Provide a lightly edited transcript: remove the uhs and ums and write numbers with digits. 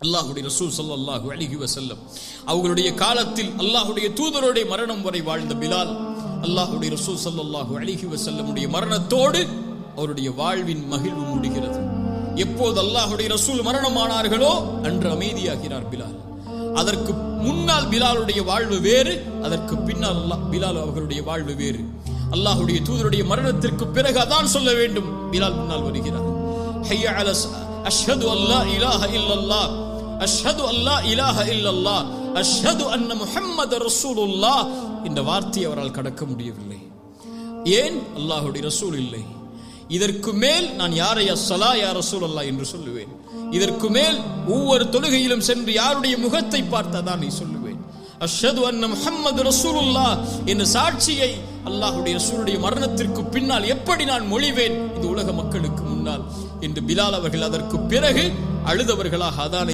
அல்லாஹ்வுடைய ரசூல் ஸல்லல்லாஹு அலைஹி வஸல்லம் அவர்களுடைய காலத்தில் அல்லாஹ்வுடைய தூதருடைய மரணம் வரை வாழ்ந்த பிலால் அல்லாஹ்வுடைய ரசூல் ஸல்லல்லாஹு அலைஹி வஸல்லமுடைய மரணத்தோடு அவருடைய வாழ்வின் மகிழ்வு முடிகிறது. எப்போது அல்லாஹ்வுடைய ரசூல் மரணமானார்களோ அன்று அமைதியாகிறார் பிலால். அதற்கு முன்னால் பிலாலுடைய வாழ்வு வேறு, அதற்கு பின்னால் பிலால் அவர்களுடைய வாழ்வு வேறு. அல்லாஹ்வுடைய தூதருடைய மரணத்திற்கு பிறகு அதான் சொல்ல வேண்டும். பிலால் முன்னால் வருகிறார். ஹய்ய அலா அஷ்ஹது அல்லா இலாஹ இல்லல்லாஹ், அஷ்ஹது அல்லா இலாஹ இல்லல்லாஹ், அஷ்ஹது அன்ன முஹம்மது ரசூலுல்லாஹ் இந்த வார்த்தையை அவரால் கடக்க முடியவில்லை. ஏன்? அல்லாஹ்வுடைய ரசூல் இல்லை. இதற்கு மேல் நான் யாரை அஸ்ஸலா யா ரசூலல்லாஹ் என்று சொல்லுவேன். இதற்கு மேல் ஒவ்வொரு தொழுகையிலும் சென்று யாருடைய முகத்தை பார்த்தாதான் நீ சொல்லுவேன். அஷ்ஹது அன்ன முஹம்மது ரசூலுல்லாஹ் என்ற சாட்சியை அல்லாஹ்வுடைய ரசூலுடைய மரணத்திற்கு பின்னால் எப்படி நான் மொழிவேன் இந்த உலக மக்களுக்கு முன்னால் என்று பிலால் அவர்கள் அதற்கு பிறகு அழுதவர்களாக அதானை